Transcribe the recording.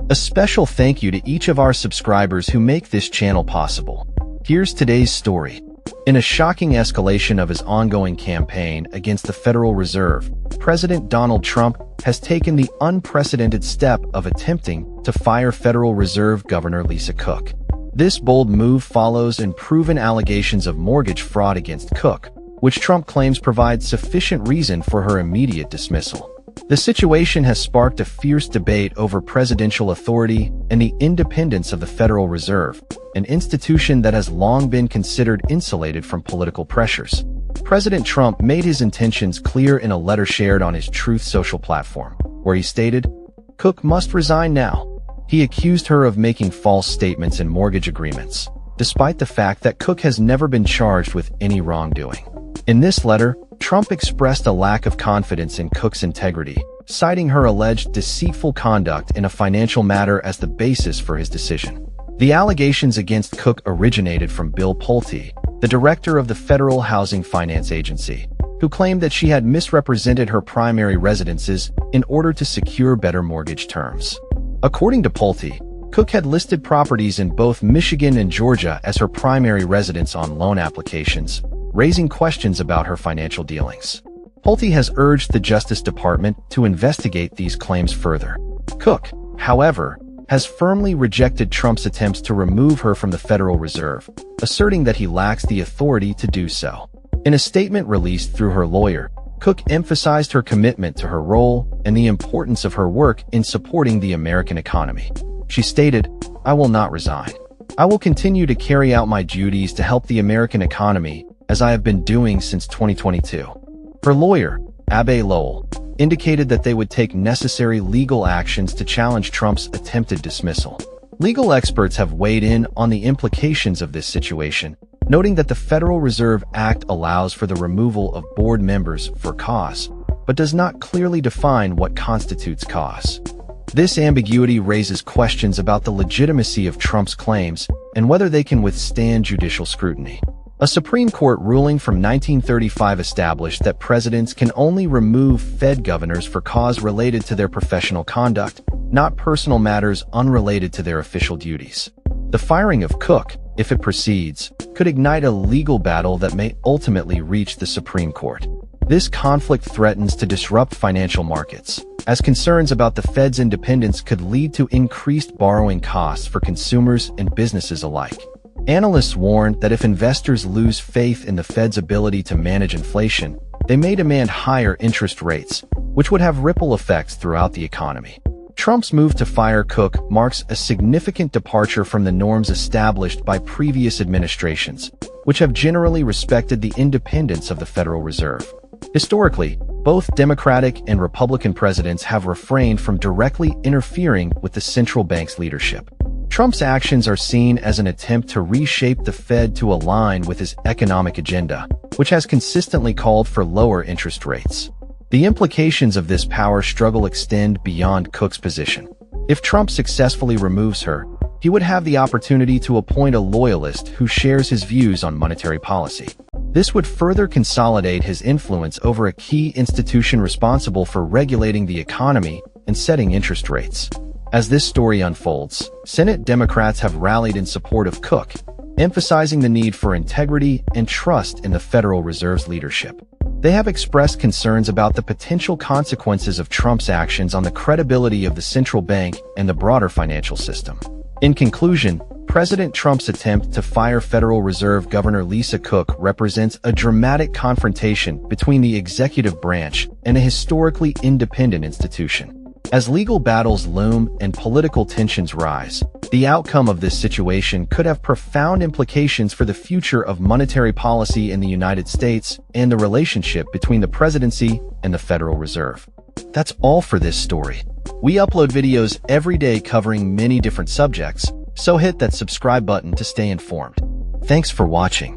A special thank you to each of our subscribers who make this channel possible. Here's today's story. In a shocking escalation of his ongoing campaign against the Federal Reserve, President Donald Trump has taken the unprecedented step of attempting to fire Federal Reserve Governor Lisa Cook. This bold move follows unproven allegations of mortgage fraud against Cook, which Trump claims provide sufficient reason for her immediate dismissal. The situation has sparked a fierce debate over presidential authority and the independence of the Federal Reserve, an institution that has long been considered insulated from political pressures. President Trump made his intentions clear in a letter shared on his Truth Social platform, where he stated, "Cook must resign now." He accused her of making false statements in mortgage agreements, despite the fact that Cook has never been charged with any wrongdoing. In this letter, Trump expressed a lack of confidence in Cook's integrity, citing her alleged deceitful conduct in a financial matter as the basis for his decision. The allegations against Cook originated from Bill Pulte, the director of the Federal Housing Finance Agency, who claimed that she had misrepresented her primary residences in order to secure better mortgage terms. According to Pulte, Cook had listed properties in both Michigan and Georgia as her primary residence on loan applications, raising questions about her financial dealings. Pulte has urged the Justice Department to investigate these claims further. Cook, however, has firmly rejected Trump's attempts to remove her from the Federal Reserve, asserting that he lacks the authority to do so. In a statement released through her lawyer, Cook emphasized her commitment to her role and the importance of her work in supporting the American economy. She stated, "I will not resign. I will continue to carry out my duties to help the American economy, as I have been doing since 2022. Her lawyer, Abbe Lowell, indicated that they would take necessary legal actions to challenge Trump's attempted dismissal. Legal experts have weighed in on the implications of this situation, noting that the Federal Reserve Act allows for the removal of board members for cause, but does not clearly define what constitutes cause. This ambiguity raises questions about the legitimacy of Trump's claims and whether they can withstand judicial scrutiny. A Supreme Court ruling from 1935 established that presidents can only remove Fed governors for cause related to their professional conduct, not personal matters unrelated to their official duties. The firing of Cook, if it proceeds, could ignite a legal battle that may ultimately reach the Supreme Court. This conflict threatens to disrupt financial markets, as concerns about the Fed's independence could lead to increased borrowing costs for consumers and businesses alike. Analysts warned that if investors lose faith in the Fed's ability to manage inflation, they may demand higher interest rates, which would have ripple effects throughout the economy. Trump's move to fire Cook marks a significant departure from the norms established by previous administrations, which have generally respected the independence of the Federal Reserve. Historically, both Democratic and Republican presidents have refrained from directly interfering with the central bank's leadership. Trump's actions are seen as an attempt to reshape the Fed to align with his economic agenda, which has consistently called for lower interest rates. The implications of this power struggle extend beyond Cook's position. If Trump successfully removes her, he would have the opportunity to appoint a loyalist who shares his views on monetary policy. This would further consolidate his influence over a key institution responsible for regulating the economy and setting interest rates. As this story unfolds, Senate Democrats have rallied in support of Cook, emphasizing the need for integrity and trust in the Federal Reserve's leadership. They have expressed concerns about the potential consequences of Trump's actions on the credibility of the central bank and the broader financial system. In conclusion, President Trump's attempt to fire Federal Reserve Governor Lisa Cook represents a dramatic confrontation between the executive branch and a historically independent institution. As legal battles loom and political tensions rise, the outcome of this situation could have profound implications for the future of monetary policy in the United States and the relationship between the presidency and the Federal Reserve. That's all for this story. We upload videos every day covering many different subjects, so hit that subscribe button to stay informed. Thanks for watching.